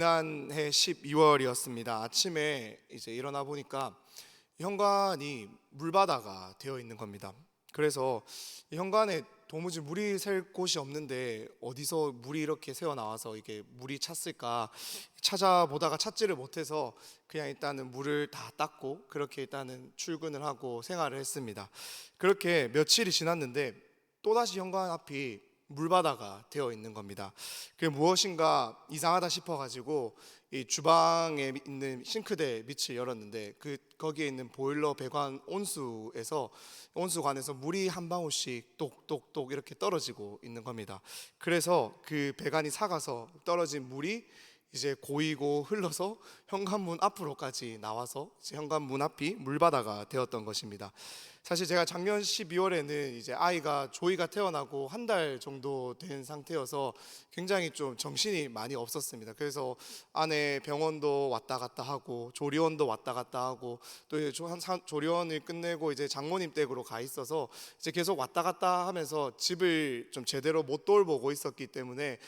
지난해 12월이었습니다. 아침에 이제 일어나 보니까 현관이 물바다가 되어 있는 겁니다. 그래서 이 현관에 도무지 물이 셀 곳이 없는데 어디서 물이 이렇게 새어 나와서 이게 물이 찼을까 찾아보다가 찾지를 못해서 그냥 일단은 물을 다 닦고 그렇게 일단은 출근을 하고 생활을 했습니다. 그렇게 며칠이 지났는데 또다시 현관 앞이 물바다가 되어 있는 겁니다. 그게 무엇인가 이상하다 싶어가지고 이 주방에 있는 싱크대 밑을 열었는데 거기에 있는 보일러 배관 온수관에서 물이 한 방울씩 똑똑똑 이렇게 떨어지고 있는 겁니다. 그래서 그 배관이 삭아서 떨어진 물이 이제 고이고 흘러서 현관문 앞으로까지 나와서 이제 현관문 앞이 물바다가 되었던 것입니다. 사실 제가 작년 12월에는 이제 아이가 조이가 태어나고 한 달 정도 된 상태여서 굉장히 좀 정신이 많이 없었습니다. 그래서 아내 병원도 왔다 갔다 하고 조리원도 왔다 갔다 하고 또 조리원을 끝내고 이제 장모님 댁으로 가 있어서 이제 계속 왔다 갔다 하면서 집을 좀 제대로 못 돌보고 있었기 때문에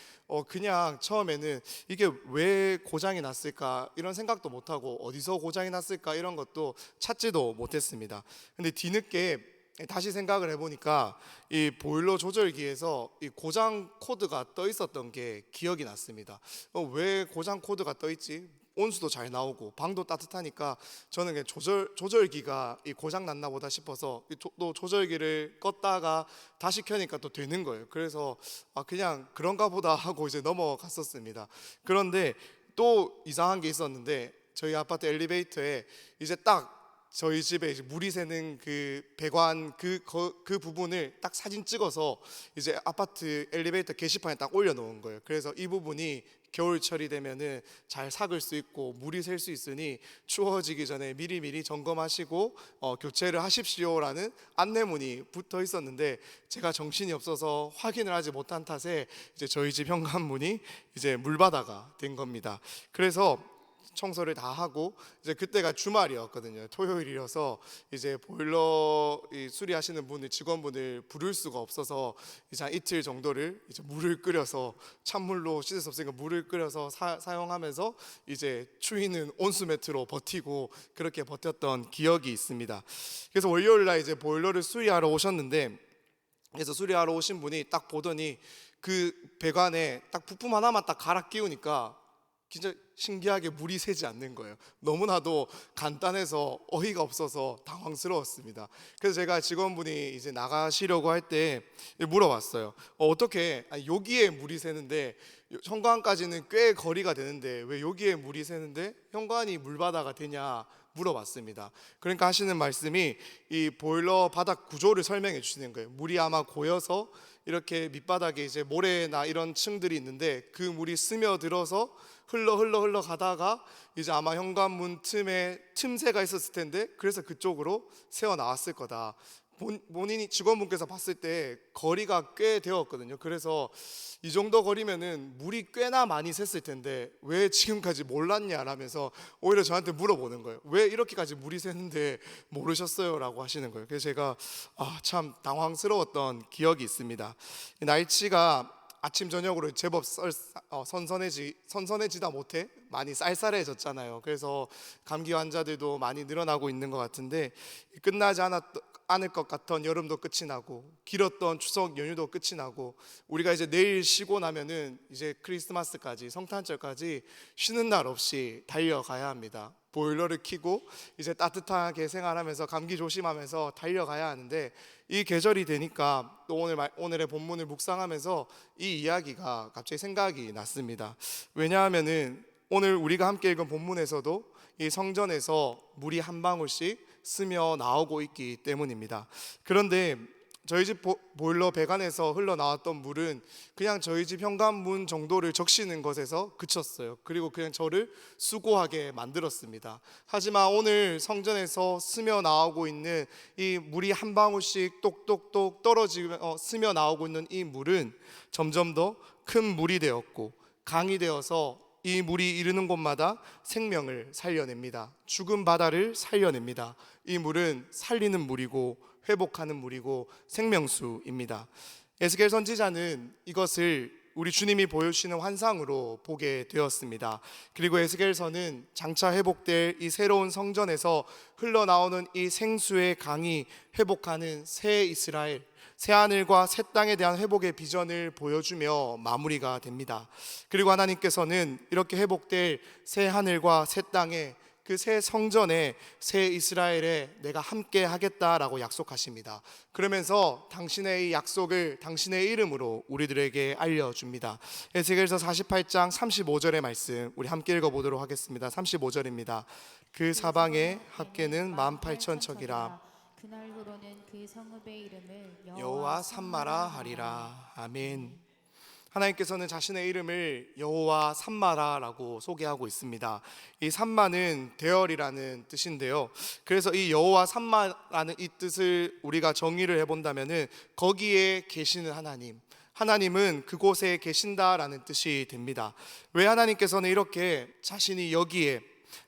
그냥 처음에는 이게 왜 고장이 났을까 이런 생각도 못 하고 어디서 고장이 났을까 이런 것도 찾지도 못했습니다. 근데 뒤늦게 다시 생각을 해보니까 이 보일러 조절기에서 이 고장 코드가 떠 있었던 게 기억이 났습니다. 왜 고장 코드가 떠 있지? 온수도 잘 나오고 방도 따뜻하니까 저는 그냥 조절기가 이 고장 났나 보다 싶어서 또 조절기를 껐다가 다시 켜니까 또 되는 거예요. 그래서 그냥 그런가 보다 하고 이제 넘어갔었습니다. 그런데 또 이상한 게 있었는데 저희 아파트 엘리베이터에 이제 딱 저희 집에 이제 물이 새는 그 배관 그 부분을 딱 사진 찍어서 이제 아파트 엘리베이터 게시판에 딱 올려놓은 거예요. 그래서 이 부분이 겨울철이 되면은 잘 삭을 수 있고 물이 셀 수 있으니 추워지기 전에 미리미리 점검하시고 교체를 하십시오라는 안내문이 붙어 있었는데 제가 정신이 없어서 확인을 하지 못한 탓에 이제 저희 집 현관문이 이제 물바다가 된 겁니다. 그래서 청소를 다 하고 이제 그때가 주말이었거든요. 토요일이어서 이제 보일러 수리하시는 분을 직원분을 부를 수가 없어서 이제 한 이틀 정도를 이제 물을 끓여서 찬물로 씻을 수 없으니까 물을 끓여서 사용하면서 이제 추위는 온수 매트로 버티고 그렇게 버텼던 기억이 있습니다. 그래서 월요일 날 이제 보일러를 수리하러 오셨는데 그래서 수리하러 오신 분이 딱 보더니 그 배관에 딱 부품 하나만 딱 갈아 끼우니까 진짜 신기하게 물이 새지 않는 거예요. 너무나도 간단해서 어이가 없어서 당황스러웠습니다. 그래서 제가 직원분이 이제 나가시려고 할 때 물어봤어요. 어떻게 여기에 물이 새는데 현관까지는 꽤 거리가 되는데 왜 여기에 물이 새는데 현관이 물바다가 되냐 물어봤습니다. 그러니까 하시는 말씀이 이 보일러 바닥 구조를 설명해 주시는 거예요. 물이 아마 고여서 이렇게 밑바닥에 이제 모래나 이런 층들이 있는데 그 물이 스며들어서 흘러 가다가 이제 아마 현관문 틈에 틈새가 있었을 텐데 그래서 그쪽으로 새어 나왔을 거다. 본인이 직원분께서 봤을 때 거리가 꽤 되었거든요. 그래서 이 정도 거리면은 물이 꽤나 많이 샜을 텐데 왜 지금까지 몰랐냐라면서 오히려 저한테 물어보는 거예요. 왜 이렇게까지 물이 새는데 모르셨어요라고 하시는 거예요. 그래서 제가 참 당황스러웠던 기억이 있습니다. 날씨가 아침 저녁으로 제법 선선해지다 못해 많이 쌀쌀해졌잖아요. 그래서 감기 환자들도 많이 늘어나고 있는 것 같은데 끝나지 않을 것 같던 여름도 끝이 나고 길었던 추석 연휴도 끝이 나고 우리가 이제 내일 쉬고 나면은 이제 크리스마스까지 성탄절까지 쉬는 날 없이 달려가야 합니다. 보일러를 켜고 이제 따뜻하게 생활하면서 감기 조심하면서 달려가야 하는데 이 계절이 되니까 또 오늘의 본문을 묵상하면서 이 이야기가 갑자기 생각이 났습니다. 왜냐하면은 오늘 우리가 함께 읽은 본문에서도 이 성전에서 물이 한 방울씩 스며 나오고 있기 때문입니다. 그런데 저희 집 보일러 배관에서 흘러나왔던 물은 그냥 저희 집 현관문 정도를 적시는 것에서 그쳤어요. 그리고 그냥 저를 수고하게 만들었습니다. 하지만 오늘 성전에서 스며 나오고 있는 이 물이 한 방울씩 똑똑똑 떨어지며 스며 나오고 있는 이 물은 점점 더 큰 물이 되었고 강이 되어서 이 물이 이르는 곳마다 생명을 살려냅니다. 죽은 바다를 살려냅니다. 이 물은 살리는 물이고 회복하는 물이고 생명수입니다. 에스겔 선지자는 이것을 우리 주님이 보여주시는 환상으로 보게 되었습니다. 그리고 에스겔서는 장차 회복될 이 새로운 성전에서 흘러나오는 이 생수의 강이 회복하는 새 이스라엘, 새 하늘과 새 땅에 대한 회복의 비전을 보여주며 마무리가 됩니다. 그리고 하나님께서는 이렇게 회복될 새 하늘과 새 땅에, 그 새 성전에, 새 이스라엘에 내가 함께 하겠다라고 약속하십니다. 그러면서 당신의 이 약속을 당신의 이름으로 우리들에게 알려줍니다. 에스겔서 48장 35절의 말씀 우리 함께 읽어보도록 하겠습니다. 35절입니다. 그 사방의 합계는 18,000척이라. 그날로는 그 성읍의 이름을 여호와 삼마라 하리라. 아멘. 하나님께서는 자신의 이름을 여호와 삼마라라고 소개하고 있습니다. 이 삼마는 대열이라는 뜻인데요. 그래서 이 여호와 삼마라는 이 뜻을 우리가 정의를 해본다면은 거기에 계시는 하나님, 하나님은 그곳에 계신다라는 뜻이 됩니다. 왜 하나님께서는 이렇게 자신이 여기에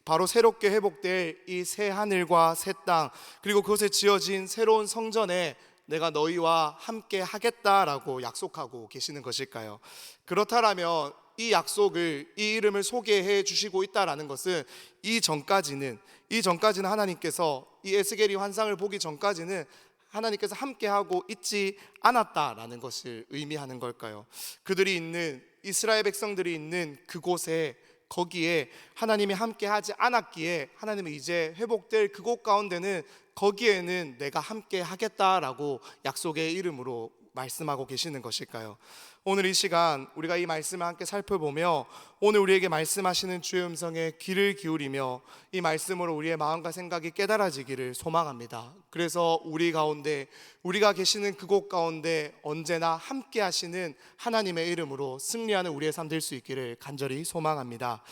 바로 새롭게 회복될 이 새 하늘과 새 땅, 그리고 그곳에 지어진 새로운 성전에 내가 너희와 함께 하겠다라고 약속하고 계시는 것일까요? 그렇다면 이 약속을, 이 이름을 소개해 주시고 있다라는 것은 이 전까지는 하나님께서 이 에스겔이 환상을 보기 전까지는 하나님께서 함께하고 있지 않았다라는 것을 의미하는 걸까요? 그들이 있는, 이스라엘 백성들이 있는 그곳에, 거기에 하나님이 함께하지 않았기에 하나님은 이제 회복될 그곳 가운데는, 거기에는 내가 함께 하겠다라고 약속의 이름으로 말씀하고 계시는 것일까요? 오늘 이 시간 우리가 이 말씀을 함께 살펴보며 오늘 우리에게 말씀하시는 주의 음성에 귀를 기울이며 이 말씀으로 우리의 마음과 생각이 깨달아지기를 소망합니다. 그래서 우리 가운데, 우리가 계시는 그곳 가운데 언제나 함께 하시는 하나님의 이름으로 승리하는 우리의 삶 될 수 있기를 간절히 소망합니다.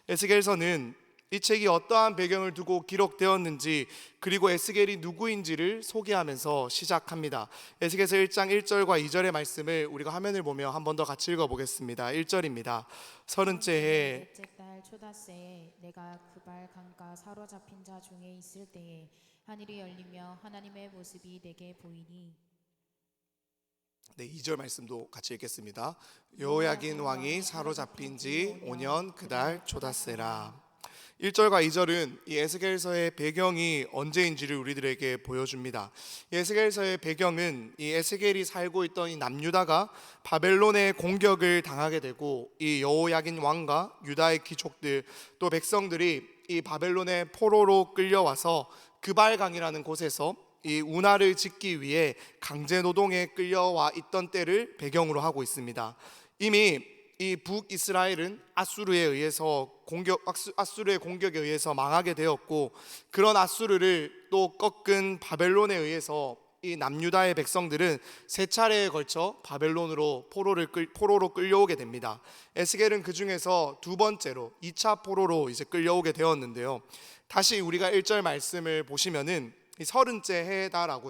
에스겔서는 이 책이 어떠한 배경을 두고 기록되었는지, 그리고 에스겔이 누구인지를 소개하면서 시작합니다. 에스겔서 1장 1절과 2절의 말씀을 우리가 화면을 보며 한 번 더 같이 읽어보겠습니다. 1절입니다. 서른째 해 넷째 달 초닷새에 내가 그발 강가 사로잡힌 자 중에 있을 때에 하늘이 열리며 하나님의 모습이 내게 보이니. 네, 2절 말씀도 같이 읽겠습니다. 여호야긴 왕이 사로잡힌 지 5년 그달 초닷새라. 1절과 2절은 이 에스겔서의 배경이 언제인지를 우리들에게 보여줍니다. 이 에스겔서의 배경은 이 에스겔이 살고 있던 이 남유다가 바벨론의 공격을 당하게 되고, 이 여호야긴 왕과 유다의 귀족들 또 백성들이 이 바벨론의 포로로 끌려와서 그발강이라는 곳에서 이 운하를 짓기 위해 강제 노동에 끌려와 있던 때를 배경으로 하고 있습니다. 이미 이 북이스라엘은 아수르의 공격에 의해서 망하게 되었고, 그런 아수르를 또 꺾은 바벨론에 의해서 이 남유다의 백성들은 세 차례에 걸쳐 바벨론으로 포로로 끌려오게 됩니다. 에스겔은 그 중에서 두 번째로 2차 포로로 이제 끌려오게 되었는데요. 다시 우리가 1절 말씀을 보시면은 이 서른째 해다라고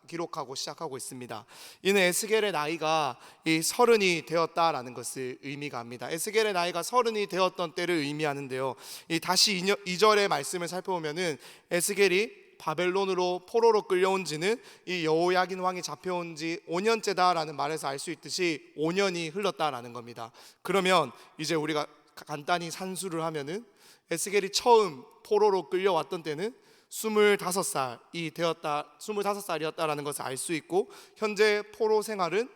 기록하고 시작하고 있습니다. 이는 에스겔의 나이가 이 서른이 되었다라는 것을 의미가 합니다. 에스겔의 나이가 서른이 되었던 때를 의미하는데요. 이 다시 2절의 말씀을 살펴보면은 에스겔이 바벨론으로 포로로 끌려온 지는 이 여호야긴 왕이 잡혀온 지 5년째다라는 말에서 알 수 있듯이 5년이 흘렀다라는 겁니다. 그러면 이제 우리가 간단히 산수를 하면은 에스겔이 처음 포로로 끌려왔던 때는 25살이었다라는 것을 알 수 있고, 현재 포로 생활은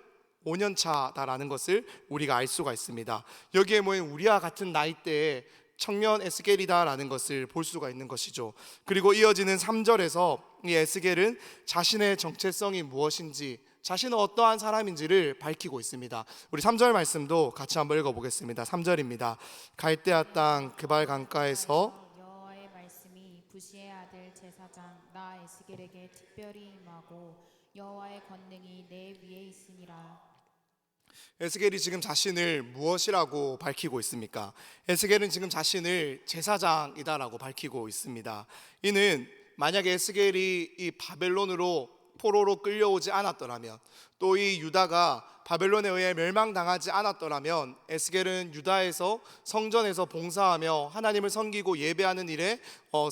5년 차다라는 것을 우리가 알 수가 있습니다. 여기에 모인 우리와 같은 나이대의 청년 에스겔이다라는 것을 볼 수가 있는 것이죠. 그리고 이어지는 3절에서 이 에스겔은 자신의 정체성이 무엇인지, 자신은 어떠한 사람인지를 밝히고 있습니다. 우리 3절 말씀도 같이 한번 읽어보겠습니다. 3절입니다. 갈대아 땅 그발 강가에서 여호와의 말씀이 부시의 아들 제사장 나 에스겔에게 특별히 임하고 여호와의 권능이 내 위에 있으니라. 에스겔이 지금 자신을 무엇이라고 밝히고 있습니까? 에스겔은 지금 자신을 제사장이다라고 밝히고 있습니다. 이는 만약에 에스겔이 이 바벨론으로 포로로 끌려오지 않았더라면, 또 이 유다가 바벨론에 의해 멸망당하지 않았더라면 에스겔은 유다에서 성전에서 봉사하며 하나님을 섬기고 예배하는 일에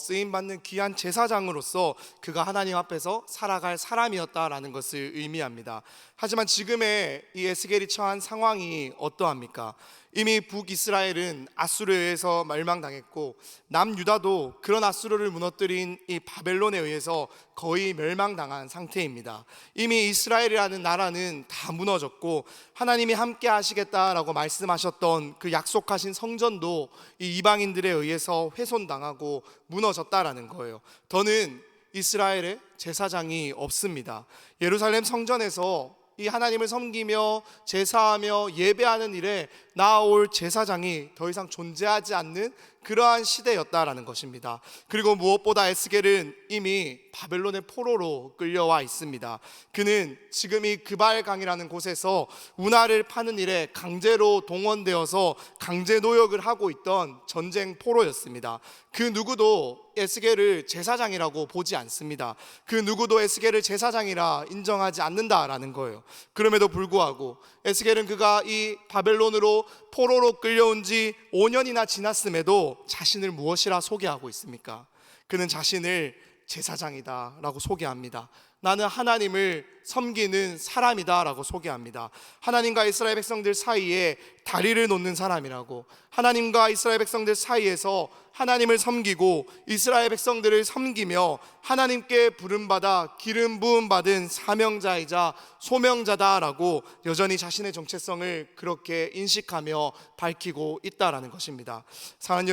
쓰임받는 귀한 제사장으로서 그가 하나님 앞에서 살아갈 사람이었다라는 것을 의미합니다. 하지만 지금의 이 에스겔이 처한 상황이 어떠합니까? 이미 북이스라엘은 아수르에 의해서 멸망당했고 남유다도 그런 아수르를 무너뜨린 이 바벨론에 의해서 거의 멸망당한 상태입니다. 이미 이스라엘이라는 나라는 다 무너졌고 하나님이 함께 하시겠다라고 말씀하셨던 그 약속하신 성전도 이 이방인들에 의해서 훼손당하고 무너졌다라는 거예요. 더는 이스라엘에 제사장이 없습니다. 예루살렘 성전에서 이 하나님을 섬기며 제사하며 예배하는 일에 나아올 제사장이 더 이상 존재하지 않는 그러한 시대였다라는 것입니다. 그리고 무엇보다 에스겔은 이미 바벨론의 포로로 끌려와 있습니다. 그는 지금 이 그발강이라는 곳에서 운하를 파는 일에 강제로 동원되어서 강제 노역을 하고 있던 전쟁 포로였습니다. 그 누구도 에스겔을 제사장이라고 보지 않습니다. 그 누구도 에스겔을 제사장이라 인정하지 않는다라는 거예요. 그럼에도 불구하고 에스겔은 그가 이 바벨론으로 포로로 끌려온 지 5년이나 지났음에도 자신을 무엇이라 소개하고 있습니까? 그는 자신을 제사장이다 라고 소개합니다. 나는 하나님을 섬기는 사람이다 라고 소개합니다. 하나님과 이스라엘 백성들 사이에 다리를 놓는 사람이라고, 하나님과 이스라엘 백성들 사이에서 하나님을 섬기고 이스라엘 백성들을 섬기며 하나님께 부름받아 기름 부음 받은 사명자이자 소명자다라고 여전히 자신의 정체성을 그렇게 인식하며 밝히고 있다라는 것입니다. 사랑하는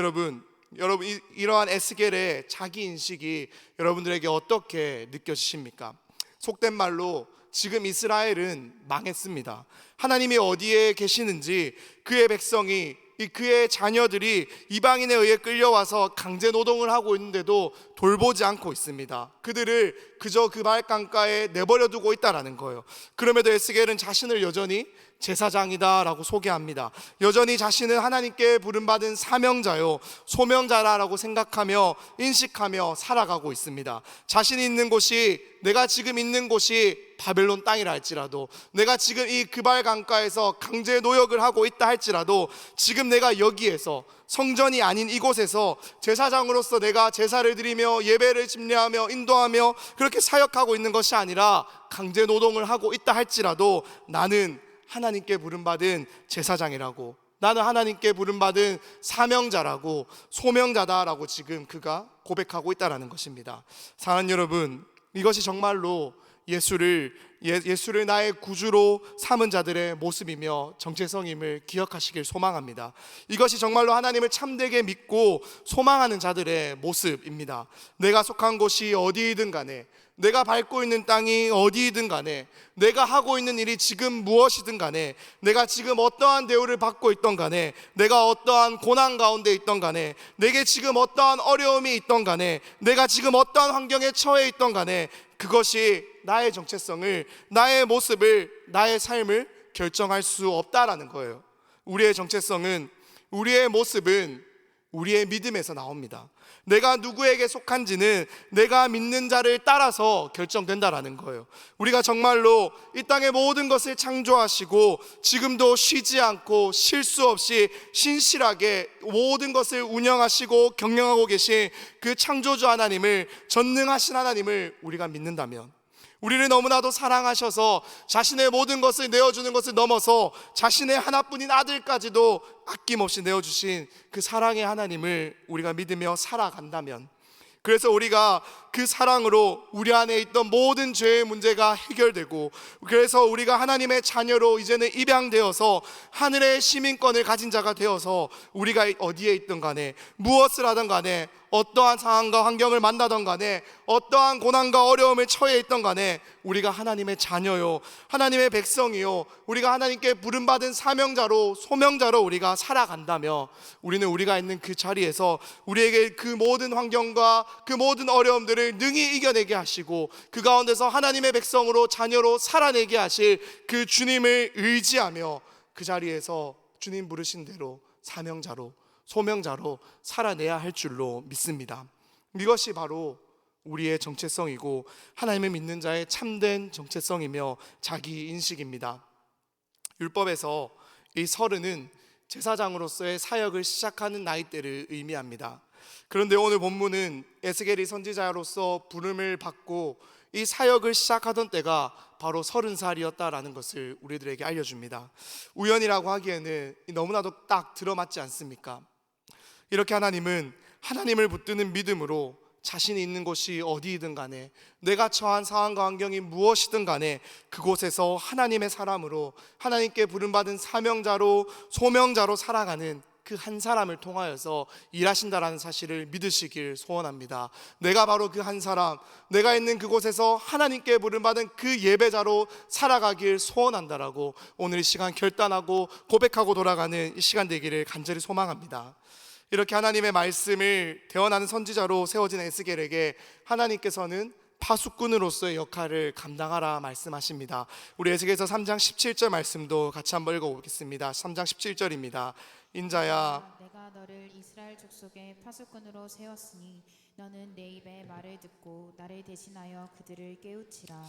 여러분, 이러한 에스겔의 자기 인식이 여러분들에게 어떻게 느껴지십니까? 속된 말로 지금 이스라엘은 망했습니다. 하나님이 어디에 계시는지, 그의 백성이, 그의 자녀들이 이방인에 의해 끌려와서 강제 노동을 하고 있는데도 돌보지 않고 있습니다. 그들을 그저 그발강가에 내버려 두고 있다라는 거예요. 그럼에도 에스겔은 자신을 여전히 제사장이다라고 소개합니다. 여전히 자신은 하나님께 부름받은 사명자요 소명자라고 생각하며 인식하며 살아가고 있습니다. 자신이 있는 곳이, 내가 지금 있는 곳이 바벨론 땅이라 할지라도, 내가 지금 이 그발 강가에서 강제 노역을 하고 있다 할지라도, 지금 내가 여기에서 성전이 아닌 이곳에서 제사장으로서 내가 제사를 드리며 예배를 집례하며 인도하며 그렇게 사역하고 있는 것이 아니라 강제 노동을 하고 있다 할지라도 나는 하나님께 부름받은 제사장이라고, 나는 하나님께 부름받은 사명자라고, 소명자다라고 지금 그가 고백하고 있다는 것입니다. 사랑하는 여러분, 이것이 정말로 예수를 나의 구주로 삼은 자들의 모습이며 정체성임을 기억하시길 소망합니다. 이것이 정말로 하나님을 참되게 믿고 소망하는 자들의 모습입니다. 내가 속한 곳이 어디이든 간에, 내가 밟고 있는 땅이 어디이든 간에, 내가 하고 있는 일이 지금 무엇이든 간에, 내가 지금 어떠한 대우를 받고 있던 간에, 내가 어떠한 고난 가운데 있던 간에, 내게 지금 어떠한 어려움이 있던 간에, 내가 지금 어떠한 환경에 처해 있던 간에, 그것이 나의 정체성을, 나의 모습을, 나의 삶을 결정할 수 없다라는 거예요. 우리의 정체성은, 우리의 모습은 우리의 믿음에서 나옵니다. 내가 누구에게 속한지는 내가 믿는 자를 따라서 결정된다라는 거예요. 우리가 정말로 이 땅의 모든 것을 창조하시고 지금도 쉬지 않고 쉴 수 없이 신실하게 모든 것을 운영하시고 경영하고 계신 그 창조주 하나님을, 전능하신 하나님을 우리가 믿는다면, 우리를 너무나도 사랑하셔서 자신의 모든 것을 내어주는 것을 넘어서 자신의 하나뿐인 아들까지도 아낌없이 내어주신 그 사랑의 하나님을 우리가 믿으며 살아간다면, 그래서 우리가 그 사랑으로 우리 안에 있던 모든 죄의 문제가 해결되고, 그래서 우리가 하나님의 자녀로 이제는 입양되어서 하늘의 시민권을 가진 자가 되어서 우리가 어디에 있든 간에, 무엇을 하든 간에, 어떠한 상황과 환경을 만나던 간에, 어떠한 고난과 어려움을 처해 있던 간에 우리가 하나님의 자녀요, 하나님의 백성이요, 우리가 하나님께 부름받은 사명자로, 소명자로 우리가 살아간다며, 우리는 우리가 있는 그 자리에서 우리에게 그 모든 환경과 그 모든 어려움들을 능히 이겨내게 하시고 그 가운데서 하나님의 백성으로, 자녀로 살아내게 하실 그 주님을 의지하며 그 자리에서 주님 부르신 대로 사명자로, 소명자로 살아내야 할 줄로 믿습니다. 이것이 바로 우리의 정체성이고 하나님을 믿는 자의 참된 정체성이며 자기 인식입니다. 율법에서 이 30은 제사장으로서의 사역을 시작하는 나이대를 의미합니다. 그런데 오늘 본문은 에스겔이 선지자로서 부름을 받고 이 사역을 시작하던 때가 바로 30살이었다라는 것을 우리들에게 알려줍니다. 우연이라고 하기에는 너무나도 딱 들어맞지 않습니까? 이렇게 하나님은 하나님을 붙드는 믿음으로 자신이 있는 곳이 어디이든 간에, 내가 처한 상황과 환경이 무엇이든 간에 그곳에서 하나님의 사람으로, 하나님께 부름받은 사명자로, 소명자로 살아가는 그 한 사람을 통하여서 일하신다라는 사실을 믿으시길 소원합니다. 내가 바로 그 한 사람, 내가 있는 그곳에서 하나님께 부름받은 그 예배자로 살아가길 소원한다라고 오늘 이 시간 결단하고 고백하고 돌아가는 이 시간 되기를 간절히 소망합니다. 이렇게 하나님의 말씀을 대언하는 선지자로 세워진 에스겔에게 하나님께서는 파수꾼으로서의 역할을 감당하라 말씀하십니다. 우리 에스겔서 3장 17절 말씀도 같이 한번 읽어보겠습니다. 3장 17절입니다. 인자야, 내가 너를 이스라엘 족속의 파수꾼으로 세웠으니 너는 내 입의 말을 듣고 나를 대신하여 그들을 깨우치라.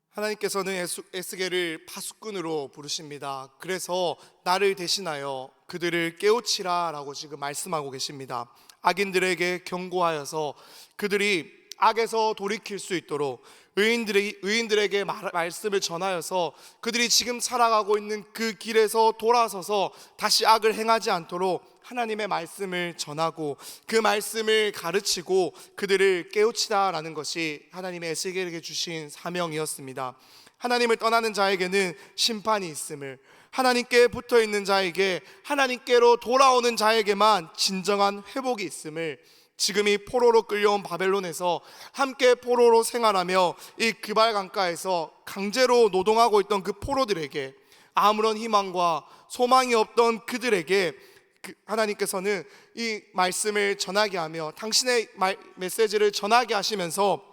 하나님께서는 에스겔을 파수꾼으로 부르십니다. 그래서 나를 대신하여 그들을 깨우치라 라고 지금 말씀하고 계십니다. 악인들에게 경고하여서 그들이 악에서 돌이킬 수 있도록 의인들에게 말씀을 전하여서 그들이 지금 살아가고 있는 그 길에서 돌아서서 다시 악을 행하지 않도록 하나님의 말씀을 전하고 그 말씀을 가르치고 그들을 깨우치다라는 것이 하나님의 에스겔에게 주신 사명이었습니다. 하나님을 떠나는 자에게는 심판이 있음을, 하나님께 붙어있는 자에게, 하나님께로 돌아오는 자에게만 진정한 회복이 있음을, 지금 이 포로로 끌려온 바벨론에서 함께 포로로 생활하며 이 그발 강가에서 강제로 노동하고 있던 그 포로들에게, 아무런 희망과 소망이 없던 그들에게 하나님께서는 이 말씀을 전하게 하며 당신의 메시지를 전하게 하시면서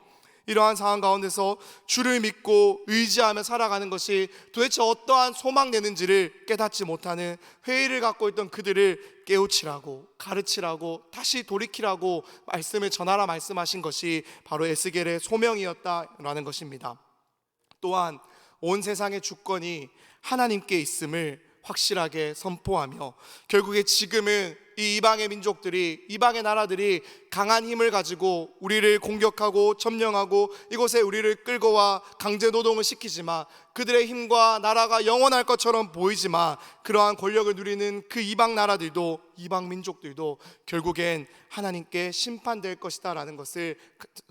이러한 상황 가운데서 주를 믿고 의지하며 살아가는 것이 도대체 어떠한 소망되는지를 깨닫지 못하는 회의를 갖고 있던 그들을 깨우치라고, 가르치라고, 다시 돌이키라고 말씀을 전하라 말씀하신 것이 바로 에스겔의 소명이었다라는 것입니다. 또한 온 세상의 주권이 하나님께 있음을 확실하게 선포하며, 결국에 지금은 이 이방의 민족들이, 이방의 나라들이 강한 힘을 가지고 우리를 공격하고 점령하고 이곳에 우리를 끌고 와 강제 노동을 시키지만, 그들의 힘과 나라가 영원할 것처럼 보이지만 그러한 권력을 누리는 그 이방 나라들도, 이방 민족들도 결국엔 하나님께 심판될 것이다 라는 것을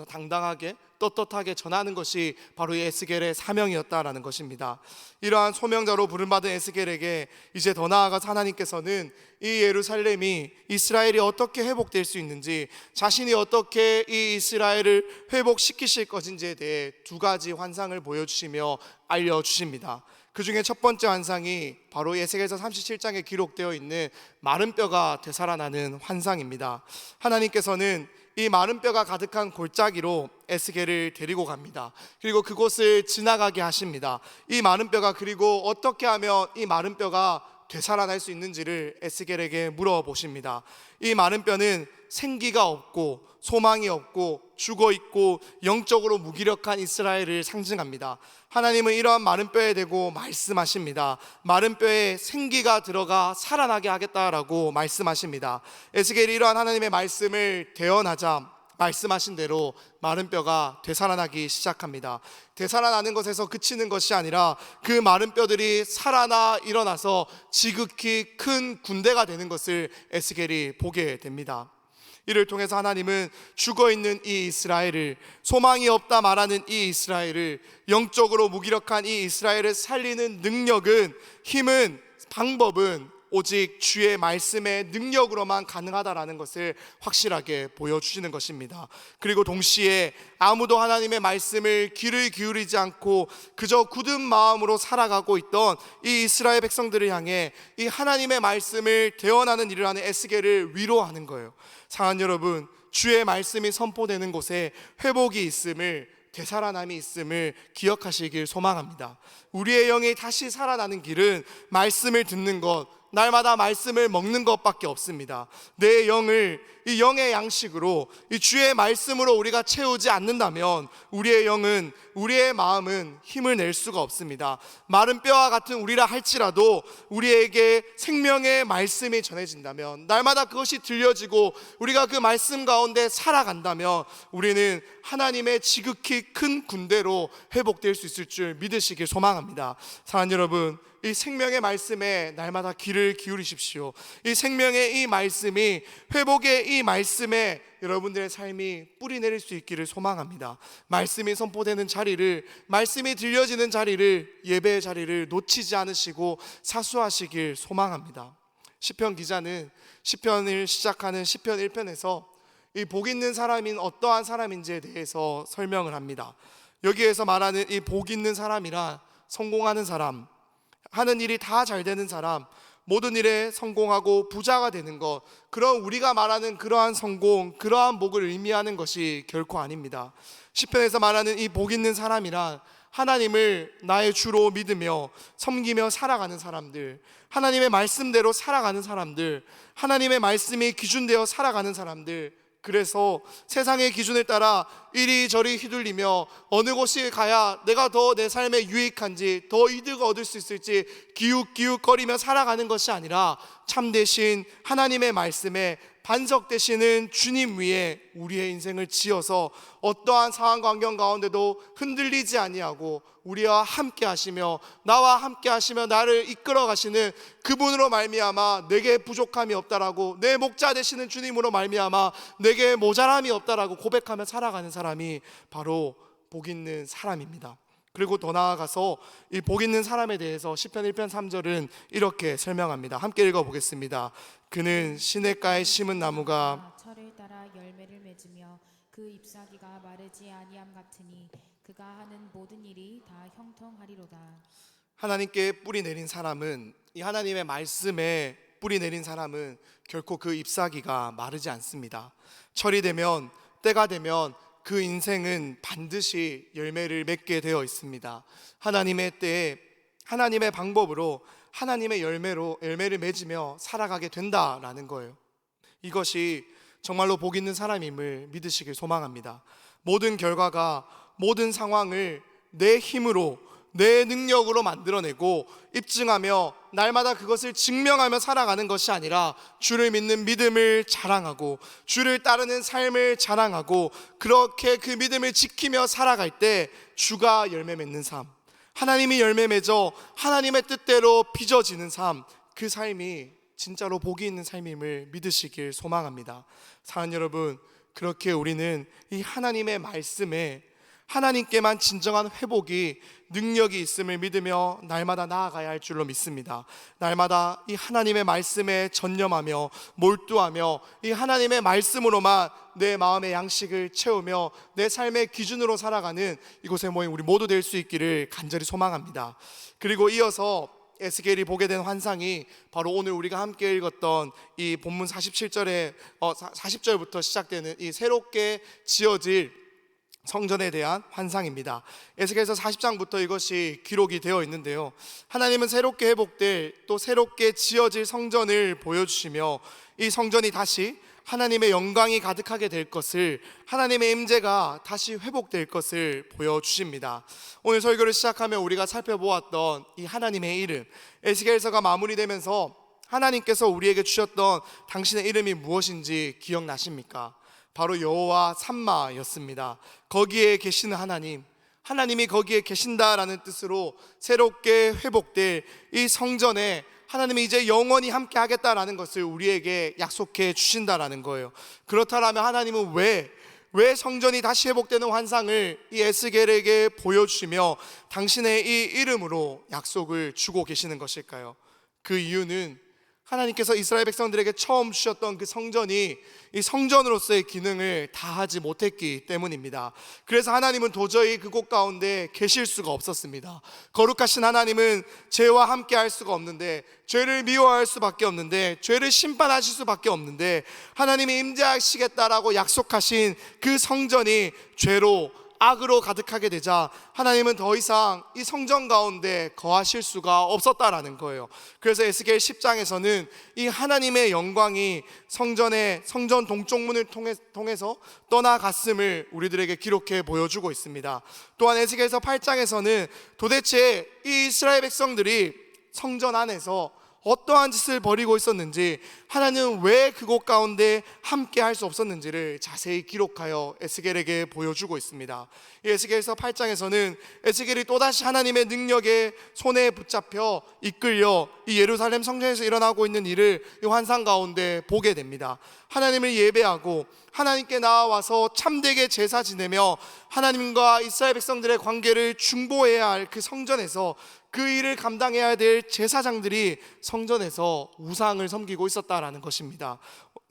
당당하게 떳떳하게 전하는 것이 바로 이 에스겔의 사명이었다라는 것입니다. 이러한 소명자로 부름받은 에스겔에게 이제 더 나아가서 하나님께서는 이 예루살렘이, 이스라엘이 어떻게 회복될 수 있는지, 자신이 어떻게 이 이스라엘을 회복시키실 것인지에 대해 두 가지 환상을 보여주시며 알려주십니다. 그 중에 첫 번째 환상이 바로 에스겔서 37장에 기록되어 있는 마른 뼈가 되살아나는 환상입니다. 하나님께서는 이 마른 뼈가 가득한 골짜기로 에스겔을 데리고 갑니다. 그리고 그곳을 지나가게 하십니다. 이 마른 뼈가, 그리고 어떻게 하면 이 마른 뼈가 되살아날 수 있는지를 에스겔에게 물어보십니다. 이 마른 뼈는 생기가 없고 소망이 없고 죽어있고 영적으로 무기력한 이스라엘을 상징합니다. 하나님은 이러한 마른 뼈에 대고 말씀하십니다. 마른 뼈에 생기가 들어가 살아나게 하겠다라고 말씀하십니다. 에스겔이 이러한 하나님의 말씀을 대언하자 말씀하신 대로 마른 뼈가 되살아나기 시작합니다. 되살아나는 것에서 그치는 것이 아니라 그 마른 뼈들이 살아나 일어나서 지극히 큰 군대가 되는 것을 에스겔이 보게 됩니다. 이를 통해서 하나님은 죽어있는 이 이스라엘을, 소망이 없다 말하는 이 이스라엘을, 영적으로 무기력한 이 이스라엘을 살리는 능력은, 힘은, 방법은 오직 주의 말씀의 능력으로만 가능하다라는 것을 확실하게 보여주시는 것입니다. 그리고 동시에 아무도 하나님의 말씀을 귀를 기울이지 않고 그저 굳은 마음으로 살아가고 있던 이 이스라엘 백성들을 향해 이 하나님의 말씀을 대언하는 일을 하는 에스겔을 위로하는 거예요. 사랑하는 여러분, 주의 말씀이 선포되는 곳에 회복이 있음을, 되살아남이 있음을 기억하시길 소망합니다. 우리의 영이 다시 살아나는 길은 말씀을 듣는 것, 날마다 말씀을 먹는 것밖에 없습니다. 내 영을 이 영의 양식으로 이 주의 말씀으로 우리가 채우지 않는다면 우리의 영은, 우리의 마음은 힘을 낼 수가 없습니다. 마른 뼈와 같은 우리라 할지라도 우리에게 생명의 말씀이 전해진다면, 날마다 그것이 들려지고 우리가 그 말씀 가운데 살아간다면 우리는 하나님의 지극히 큰 군대로 회복될 수 있을 줄 믿으시길 소망합니다. 사랑하는 여러분, 이 생명의 말씀에 날마다 귀를 기울이십시오. 이 생명의 이 말씀이, 회복의 이 말씀에 여러분들의 삶이 뿌리 내릴 수 있기를 소망합니다. 말씀이 선포되는 자리를, 말씀이 들려지는 자리를, 예배의 자리를 놓치지 않으시고 사수하시길 소망합니다. 시편 기자는 시편을 시작하는 시편 1편에서 이 복 있는 사람인 어떠한 사람인지에 대해서 설명을 합니다. 여기에서 말하는 이 복 있는 사람이란 성공하는 사람, 하는 일이 다 잘 되는 사람, 모든 일에 성공하고 부자가 되는 것, 그런 우리가 말하는 그러한 성공, 그러한 복을 의미하는 것이 결코 아닙니다. 시편에서 말하는 이 복 있는 사람이란 하나님을 나의 주로 믿으며 섬기며 살아가는 사람들, 하나님의 말씀대로 살아가는 사람들, 하나님의 말씀이 기준되어 살아가는 사람들, 그래서 세상의 기준을 따라 이리저리 휘둘리며 어느 곳에 가야 내가 더 내 삶에 유익한지, 더 이득을 얻을 수 있을지 기웃기웃거리며 살아가는 것이 아니라 참되신 하나님의 말씀에 반석되시는 주님 위에 우리의 인생을 지어서 어떠한 상황 환경 가운데도 흔들리지 아니하고 우리와 함께 하시며, 나와 함께 하시며 나를 이끌어 가시는 그분으로 말미암아 내게 부족함이 없다라고, 내 목자 되시는 주님으로 말미암아 내게 모자람이 없다라고 고백하며 살아가는 사람이 바로 복 있는 사람입니다. 그리고 더 나아가서 이 복 있는 사람에 대해서 시편 1편 3절은 이렇게 설명합니다. 함께 읽어보겠습니다. 그는 시냇가에 심은 나무가 철을 따라 열매를 맺으며 그 잎사귀가 마르지 아니함 같으니 그가 하는 모든 일이 다 형통하리로다. 하나님께 뿌리 내린 사람은, 이 하나님의 말씀에 뿌리 내린 사람은 결코 그 잎사귀가 마르지 않습니다. 철이 되면, 때가 되면 그 인생은 반드시 열매를 맺게 되어 있습니다. 하나님의 때에 하나님의 방법으로 하나님의 열매를 맺으며 살아가게 된다라는 거예요. 이것이 정말로 복 있는 사람임을 믿으시길 소망합니다. 모든 결과가, 모든 상황을 내 힘으로, 내 능력으로 만들어내고 입증하며 날마다 그것을 증명하며 살아가는 것이 아니라 주를 믿는 믿음을 자랑하고 주를 따르는 삶을 자랑하고 그렇게 그 믿음을 지키며 살아갈 때 주가 열매 맺는 삶, 하나님이 열매 맺어 하나님의 뜻대로 빚어지는 삶, 그 삶이 진짜로 복이 있는 삶임을 믿으시길 소망합니다. 사랑하는 여러분, 그렇게 우리는 이 하나님의 말씀에 하나님께만 진정한 회복이, 능력이 있음을 믿으며 날마다 나아가야 할 줄로 믿습니다. 날마다 이 하나님의 말씀에 전념하며 몰두하며 이 하나님의 말씀으로만 내 마음의 양식을 채우며 내 삶의 기준으로 살아가는 이곳에 모인 우리 모두 될 수 있기를 간절히 소망합니다. 그리고 이어서 에스겔이 보게 된 환상이 바로 오늘 우리가 함께 읽었던 이 본문 47절에 40절부터 시작되는 이 새롭게 지어질 성전에 대한 환상입니다. 에스겔서 40장부터 이것이 기록이 되어 있는데요, 하나님은 새롭게 회복될, 또 새롭게 지어질 성전을 보여주시며 이 성전이 다시 하나님의 영광이 가득하게 될 것을, 하나님의 임재가 다시 회복될 것을 보여주십니다. 오늘 설교를 시작하며 우리가 살펴보았던 이 하나님의 이름, 에스겔서가 마무리되면서 하나님께서 우리에게 주셨던 당신의 이름이 무엇인지 기억나십니까? 바로 여호와 삼마였습니다. 거기에 계시는 하나님, 하나님이 거기에 계신다라는 뜻으로 새롭게 회복될 이 성전에 하나님이 이제 영원히 함께 하겠다라는 것을 우리에게 약속해 주신다라는 거예요. 그렇다면 하나님은 왜 성전이 다시 회복되는 환상을 이 에스겔에게 보여주시며 당신의 이 이름으로 약속을 주고 계시는 것일까요? 그 이유는 하나님께서 이스라엘 백성들에게 처음 주셨던 그 성전이 이 성전으로서의 기능을 다하지 못했기 때문입니다. 그래서 하나님은 도저히 그곳 가운데 계실 수가 없었습니다. 거룩하신 하나님은 죄와 함께 할 수가 없는데, 죄를 미워할 수밖에 없는데, 죄를 심판하실 수밖에 없는데, 하나님이 임재하시겠다라고 약속하신 그 성전이 죄로 악으로 가득하게 되자 하나님은 더 이상 이 성전 가운데 거하실 수가 없었다라는 거예요. 그래서 에스겔 10장에서는 이 하나님의 영광이 성전 동쪽문을 통해서 떠나갔음을 우리들에게 기록해 보여주고 있습니다. 또한 에스겔서 8장에서는 도대체 이 이스라엘 백성들이 성전 안에서 어떠한 짓을 벌이고 있었는지, 하나님은 왜 그곳 가운데 함께 할 수 없었는지를 자세히 기록하여 에스겔에게 보여주고 있습니다. 이 에스겔서 8장에서는 에스겔이 또다시 하나님의 능력에 손에 붙잡혀 이끌려 이 예루살렘 성전에서 일어나고 있는 일을 이 환상 가운데 보게 됩니다. 하나님을 예배하고 하나님께 나와서 참되게 제사 지내며 하나님과 이스라엘 백성들의 관계를 중보해야 할 그 성전에서 그 일을 감당해야 될 제사장들이 성전에서 우상을 섬기고 있었다라는 것입니다.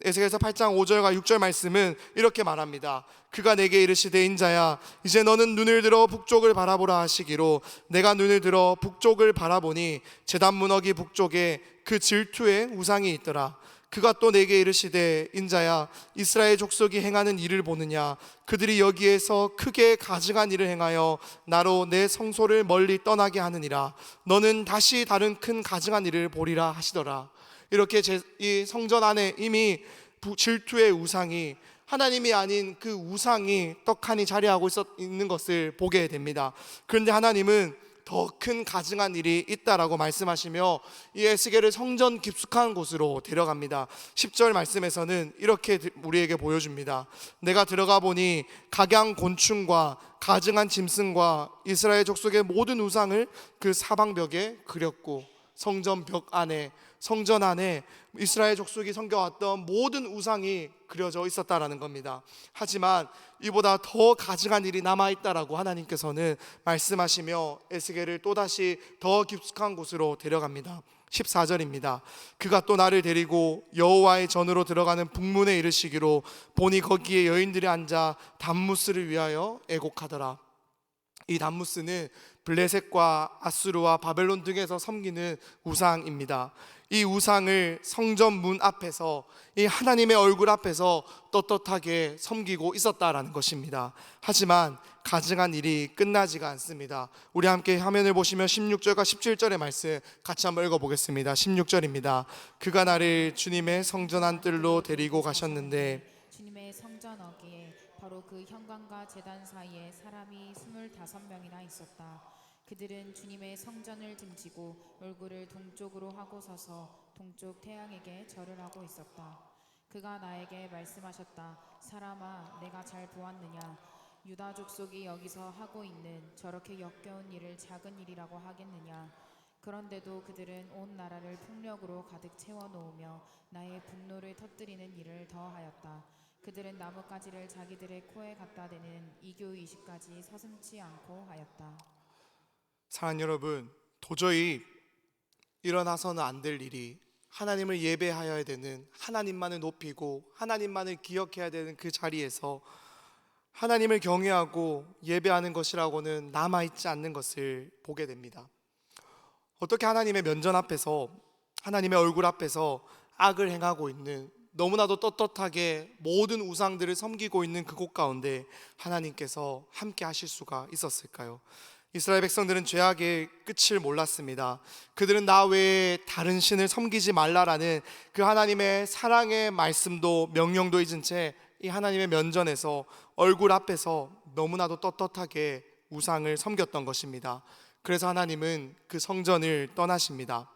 에스겔서 8장 5절과 6절 말씀은 이렇게 말합니다. 그가 내게 이르시되 인자야, 이제 너는 눈을 들어 북쪽을 바라보라 하시기로 내가 눈을 들어 북쪽을 바라보니 제단 문어기 북쪽에 그 질투의 우상이 있더라. 그가 또 내게 이르시되 인자야, 이스라엘 족속이 행하는 일을 보느냐? 그들이 여기에서 크게 가증한 일을 행하여 나로 내 성소를 멀리 떠나게 하느니라. 너는 다시 다른 큰 가증한 일을 보리라 하시더라. 이렇게 이 성전 안에 이미 질투의 우상이, 하나님이 아닌 그 우상이 떡하니 자리하고 있는 것을 보게 됩니다. 그런데 하나님은 더 큰 가증한 일이 있다라고 말씀하시며 이 에스겔을 성전 깊숙한 곳으로 데려갑니다. 10절 말씀에서는 이렇게 우리에게 보여줍니다. 내가 들어가 보니 각양 곤충과 가증한 짐승과 이스라엘 족속의 모든 우상을 그 사방벽에 그렸고, 성전 안에 이스라엘 족속이 섬겨왔던 모든 우상이 그려져 있었다라는 겁니다. 하지만 이보다 더 가증한 일이 남아있다라고 하나님께서는 말씀하시며 에스겔을 또다시 더 깊숙한 곳으로 데려갑니다. 14절입니다. 그가 또 나를 데리고 여호와의 전으로 들어가는 북문에 이르시기로 보니 거기에 여인들이 앉아 담무스를 위하여 애곡하더라. 이 담무스는 블레셋과 아수르와 바벨론 등에서 섬기는 우상입니다. 이 우상을 성전 문 앞에서, 이 하나님의 얼굴 앞에서 떳떳하게 섬기고 있었다라는 것입니다. 하지만 가증한 일이 끝나지가 않습니다. 우리 함께 화면을 보시면 16절과 17절의 말씀 같이 한번 읽어보겠습니다. 16절입니다. 그가 나를 주님의 성전 안뜰로 데리고 가셨는데 주님의 성전 어귀에 바로 그 현관과 제단 사이에 사람이 25명이나 있었다. 그들은 주님의 성전을 등지고 얼굴을 동쪽으로 하고 서서 동쪽 태양에게 절을 하고 있었다. 그가 나에게 말씀하셨다. 사람아, 내가 잘 보았느냐? 유다 족속이 여기서 하고 있는 저렇게 역겨운 일을 작은 일이라고 하겠느냐? 그런데도 그들은 온 나라를 폭력으로 가득 채워놓으며 나의 분노를 터뜨리는 일을 더하였다. 그들은 나뭇가지를 자기들의 코에 갖다 대는 이교이식까지 서슴지 않고 하였다. 사랑하는 여러분, 도저히 일어나서는 안 될 일이, 하나님을 예배하여야 되는, 하나님만을 높이고 하나님만을 기억해야 되는 그 자리에서 하나님을 경외하고 예배하는 것이라고는 남아있지 않는 것을 보게 됩니다. 어떻게 하나님의 면전 앞에서, 하나님의 얼굴 앞에서 악을 행하고 있는, 너무나도 떳떳하게 모든 우상들을 섬기고 있는 그곳 가운데 하나님께서 함께 하실 수가 있었을까요? 이스라엘 백성들은 죄악의 끝을 몰랐습니다. 그들은 나 외에 다른 신을 섬기지 말라라는 그 하나님의 사랑의 말씀도 명령도 잊은 채 이 하나님의 면전에서, 얼굴 앞에서 너무나도 떳떳하게 우상을 섬겼던 것입니다. 그래서 하나님은 그 성전을 떠나십니다.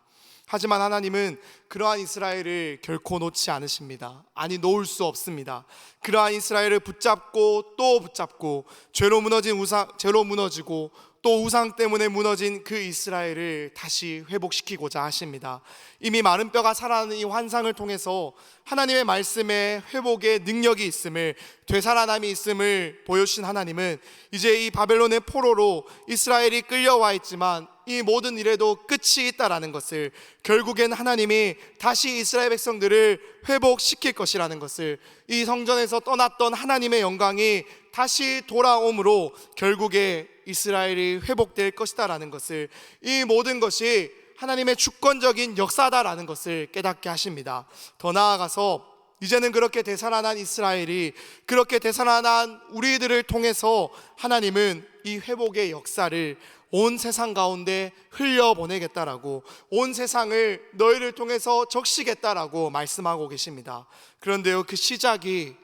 하지만 하나님은 그러한 이스라엘을 결코 놓지 않으십니다. 아니, 놓을 수 없습니다. 그러한 이스라엘을 붙잡고 또 붙잡고, 죄로 무너지고 또 우상 때문에 무너진 그 이스라엘을 다시 회복시키고자 하십니다. 이미 마른 뼈가 살아나는 이 환상을 통해서 하나님의 말씀에 회복의 능력이 있음을, 되살아남이 있음을 보여주신 하나님은 이제 이 바벨론의 포로로 이스라엘이 끌려와 있지만 이 모든 일에도 끝이 있다라는 것을, 결국엔 하나님이 다시 이스라엘 백성들을 회복시킬 것이라는 것을, 이 성전에서 떠났던 하나님의 영광이 다시 돌아옴으로 결국에 이스라엘이 회복될 것이다라는 것을, 이 모든 것이 하나님의 주권적인 역사다라는 것을 깨닫게 하십니다. 더 나아가서 이제는 그렇게 되살아난 이스라엘이, 그렇게 되살아난 우리들을 통해서 하나님은 이 회복의 역사를 온 세상 가운데 흘려보내겠다라고, 온 세상을 너희를 통해서 적시겠다라고 말씀하고 계십니다. 그런데요, 그 시작이,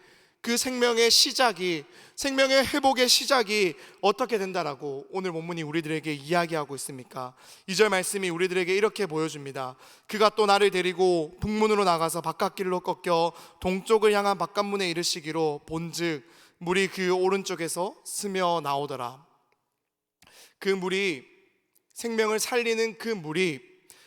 그 생명의 시작이, 생명의 회복의 시작이 어떻게 된다라고 오늘 본문이 우리들에게 이야기하고 있습니까? 2절 말씀이 우리들에게 이렇게 보여줍니다. 그가 또 나를 데리고 북문으로 나가서 바깥길로 꺾여 동쪽을 향한 바깥문에 이르시기로, 본즉 물이 그 오른쪽에서 스며 나오더라. 그 물이, 생명을 살리는 그 물이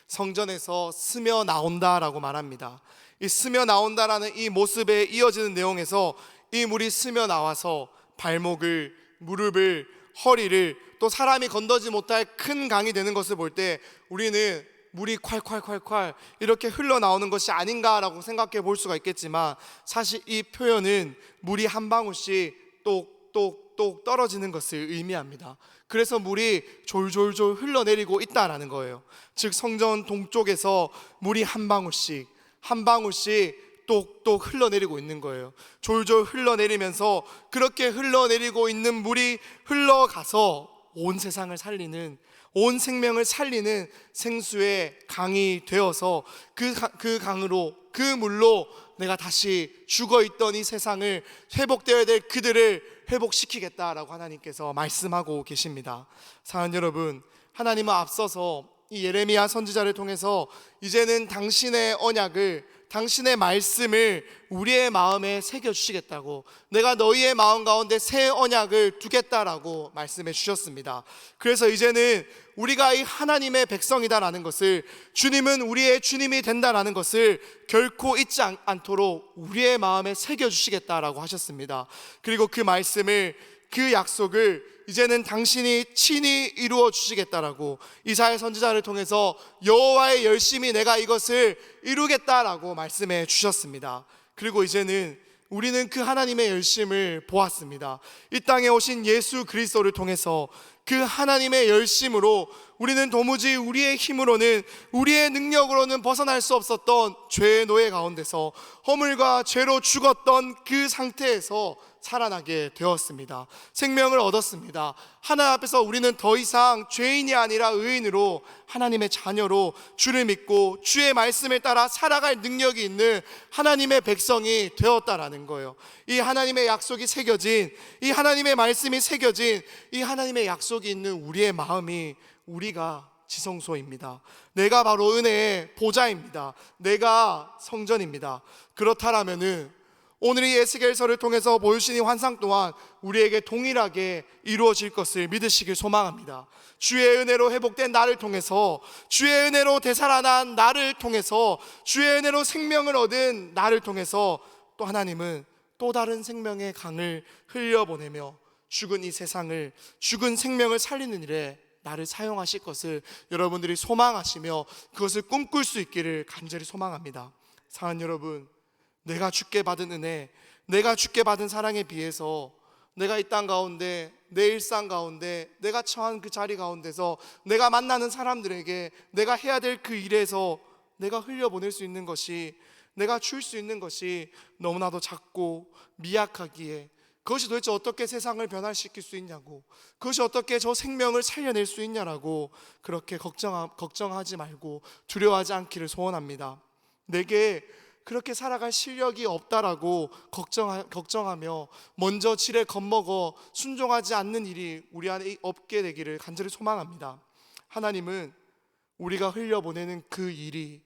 성전에서 스며 나온다라고 말합니다. 이 스며 나온다라는 이 모습에 이어지는 내용에서 이 물이 스며 나와서 발목을, 무릎을, 허리를, 또 사람이 건너지 못할 큰 강이 되는 것을 볼 때 우리는 물이 콸콸콸콸 이렇게 흘러나오는 것이 아닌가라고 생각해 볼 수가 있겠지만, 사실 이 표현은 물이 한 방울씩 똑똑똑 떨어지는 것을 의미합니다. 그래서 물이 졸졸졸 흘러내리고 있다라는 거예요. 즉 성전 동쪽에서 물이 한 방울씩 한 방울씩 똑똑 흘러내리고 있는 거예요. 졸졸 흘러내리면서, 그렇게 흘러내리고 있는 물이 흘러가서 온 세상을 살리는, 온 생명을 살리는 생수의 강이 되어서 그 강으로, 그 물로 내가 다시 죽어있던 이 세상을, 회복되어야 될 그들을 회복시키겠다라고 하나님께서 말씀하고 계십니다. 사랑하는 여러분, 하나님은 앞서서 이 예레미야 선지자를 통해서 이제는 당신의 언약을, 당신의 말씀을 우리의 마음에 새겨주시겠다고, 내가 너희의 마음 가운데 새 언약을 두겠다라고 말씀해 주셨습니다. 그래서 이제는 우리가 이 하나님의 백성이다라는 것을, 주님은 우리의 주님이 된다라는 것을 결코 잊지 않도록 우리의 마음에 새겨주시겠다라고 하셨습니다. 그리고 그 말씀을, 그 약속을 이제는 당신이 친히 이루어 주시겠다라고 이사야 선지자를 통해서 여호와의 열심히 내가 이것을 이루겠다라고 말씀해 주셨습니다. 그리고 이제는 우리는 그 하나님의 열심을 보았습니다. 이 땅에 오신 예수 그리스도를 통해서 그 하나님의 열심으로 우리는 도무지 우리의 힘으로는, 우리의 능력으로는 벗어날 수 없었던 죄의 노예 가운데서, 허물과 죄로 죽었던 그 상태에서 살아나게 되었습니다. 생명을 얻었습니다. 하나님 앞에서 우리는 더 이상 죄인이 아니라 의인으로, 하나님의 자녀로, 주를 믿고 주의 말씀을 따라 살아갈 능력이 있는 하나님의 백성이 되었다라는 거예요. 이 하나님의 약속이 새겨진, 이 하나님의 말씀이 새겨진 이 하나님의 약속이 있는 우리의 마음이, 우리가 지성소입니다. 내가 바로 은혜의 보좌입니다. 내가 성전입니다. 그렇다라면은 오늘 이 에스겔서를 통해서 보여주신 이 환상 또한 우리에게 동일하게 이루어질 것을 믿으시길 소망합니다. 주의 은혜로 회복된 나를 통해서, 주의 은혜로 되살아난 나를 통해서, 주의 은혜로 생명을 얻은 나를 통해서 또 하나님은 또 다른 생명의 강을 흘려보내며 죽은 이 세상을, 죽은 생명을 살리는 일에 나를 사용하실 것을 여러분들이 소망하시며 그것을 꿈꿀 수 있기를 간절히 소망합니다. 사랑하는 여러분, 내가 주께 받은 은혜, 내가 주께 받은 사랑에 비해서 내가 이 땅 가운데, 내 일상 가운데, 내가 처한 그 자리 가운데서 내가 만나는 사람들에게 내가 해야 될 그 일에서 내가 흘려보낼 수 있는 것이, 내가 줄 수 있는 것이 너무나도 작고 미약하기에, 그것이 도대체 어떻게 세상을 변화시킬 수 있냐고, 그것이 어떻게 저 생명을 살려낼 수 있냐라고 그렇게 걱정하지 말고 두려워하지 않기를 소원합니다. 내게 그렇게 살아갈 실력이 없다라고 걱정하며 먼저 지레 겁먹어 순종하지 않는 일이 우리 안에 없게 되기를 간절히 소망합니다. 하나님은 우리가 흘려보내는 그 일이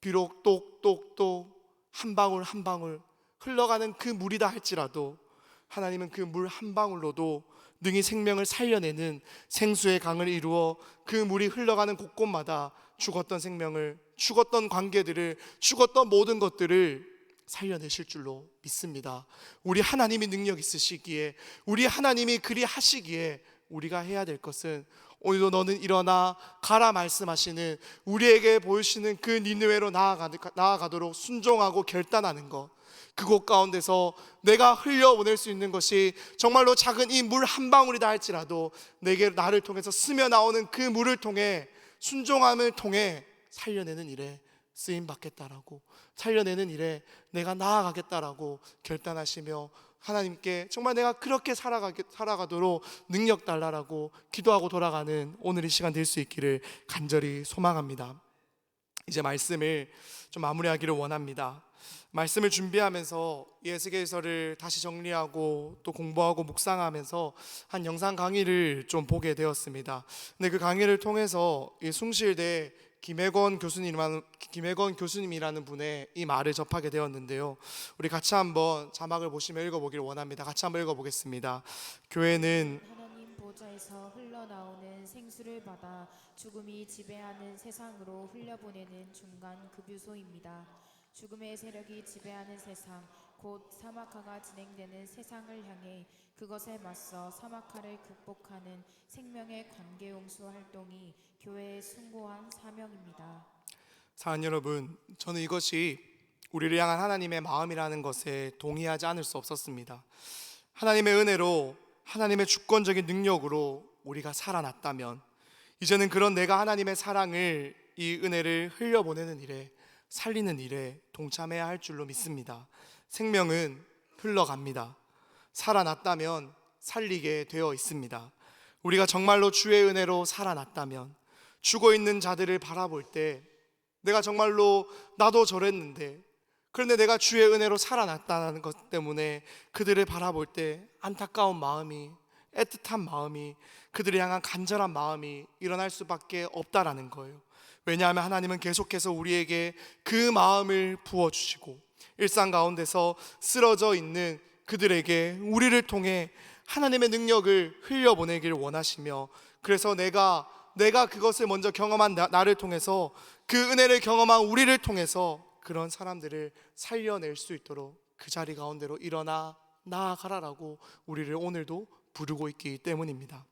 비록 똑똑똑 한 방울 한 방울 흘러가는 그 물이다 할지라도, 하나님은 그 물 한 방울로도 능히 생명을 살려내는 생수의 강을 이루어 그 물이 흘러가는 곳곳마다 죽었던 생명을, 죽었던 관계들을, 죽었던 모든 것들을 살려내실 줄로 믿습니다. 우리 하나님이 능력 있으시기에, 우리 하나님이 그리 하시기에 우리가 해야 될 것은 오늘도 너는 일어나 가라 말씀하시는, 우리에게 보이시는 그 니느웨로 나아가도록 순종하고 결단하는 것, 그곳 가운데서 내가 흘려보낼 수 있는 것이 정말로 작은 이 물 한 방울이다 할지라도 내게, 나를 통해서 스며 나오는 그 물을 통해, 순종함을 통해 살려내는 일에 쓰임 받겠다라고, 살려내는 일에 내가 나아가겠다라고 결단하시며 하나님께 정말 내가 그렇게 살아가도록 능력 달라라고 기도하고 돌아가는 오늘 이 시간 될 수 있기를 간절히 소망합니다. 이제 말씀을 좀 마무리하기를 원합니다. 말씀을 준비하면서 에스겔서를 다시 정리하고 또 공부하고 묵상하면서 한 영상 강의를 좀 보게 되었습니다. 근데 그 강의를 통해서 이 숭실대 김혜건 교수님이라는 분의 이 말을 접하게 되었는데요. 우리 같이 한번 자막을 보시며 읽어보기를 원합니다. 같이 한번 읽어보겠습니다. 교회는 하나님 보좌에서 흘러나오는 생수를 받아 죽음이 지배하는 세상으로 흘려보내는 중간 급유소입니다. 죽음의 세력이 지배하는 세상, 곧 사막화가 진행되는 세상을 향해 그것에 맞서 사막화를 극복하는 생명의 관계용수 활동이 교회의 숭고한 사명입니다. 사랑하는 여러분, 저는 이것이 우리를 향한 하나님의 마음이라는 것에 동의하지 않을 수 없었습니다. 하나님의 은혜로, 하나님의 주권적인 능력으로 우리가 살아났다면 이제는 그런 내가 하나님의 사랑을, 이 은혜를 흘려보내는 일에, 살리는 일에 동참해야 할 줄로 믿습니다. 생명은 흘러갑니다. 살아났다면 살리게 되어 있습니다. 우리가 정말로 주의 은혜로 살아났다면 죽어있는 자들을 바라볼 때 내가 정말로 나도 저랬는데, 그런데 내가 주의 은혜로 살아났다는 것 때문에 그들을 바라볼 때 안타까운 마음이, 애틋한 마음이, 그들을 향한 간절한 마음이 일어날 수밖에 없다라는 거예요. 왜냐하면 하나님은 계속해서 우리에게 그 마음을 부어주시고 일상 가운데서 쓰러져 있는 그들에게 우리를 통해 하나님의 능력을 흘려보내기를 원하시며, 그래서 내가 그것을 먼저 경험한 나를 통해서, 그 은혜를 경험한 우리를 통해서 그런 사람들을 살려낼 수 있도록 그 자리 가운데로 일어나 나아가라라고 우리를 오늘도 부르고 있기 때문입니다.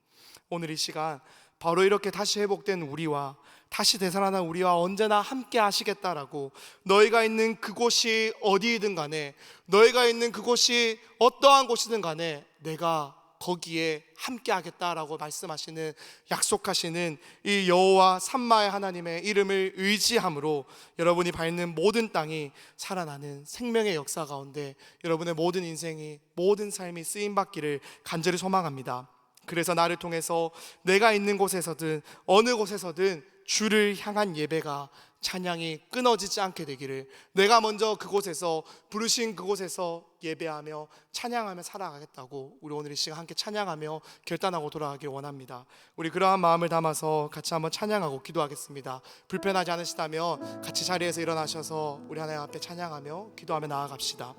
오늘 이 시간 바로 이렇게 다시 회복된 우리와, 다시 되살아난 우리와 언제나 함께 하시겠다라고, 너희가 있는 그곳이 어디이든 간에, 너희가 있는 그곳이 어떠한 곳이든 간에 내가 거기에 함께 하겠다라고 말씀하시는, 약속하시는 이 여호와 삼마의 하나님의 이름을 의지함으로 여러분이 밟는 모든 땅이 살아나는 생명의 역사 가운데 여러분의 모든 인생이, 모든 삶이 쓰임받기를 간절히 소망합니다. 그래서 나를 통해서 내가 있는 곳에서든 어느 곳에서든 주를 향한 예배가, 찬양이 끊어지지 않게 되기를, 내가 먼저 그곳에서, 부르신 그곳에서 예배하며 찬양하며 살아가겠다고 우리 오늘 이 시간 함께 찬양하며 결단하고 돌아가길 원합니다. 우리 그러한 마음을 담아서 같이 한번 찬양하고 기도하겠습니다. 불편하지 않으시다면 같이 자리에서 일어나셔서 우리 하나님 앞에 찬양하며 기도하며 나아갑시다.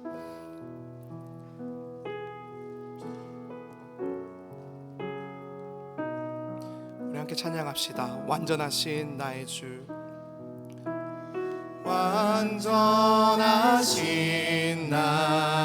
우리 함께 찬양합시다. 완전하신 나의 주, 완전하신 나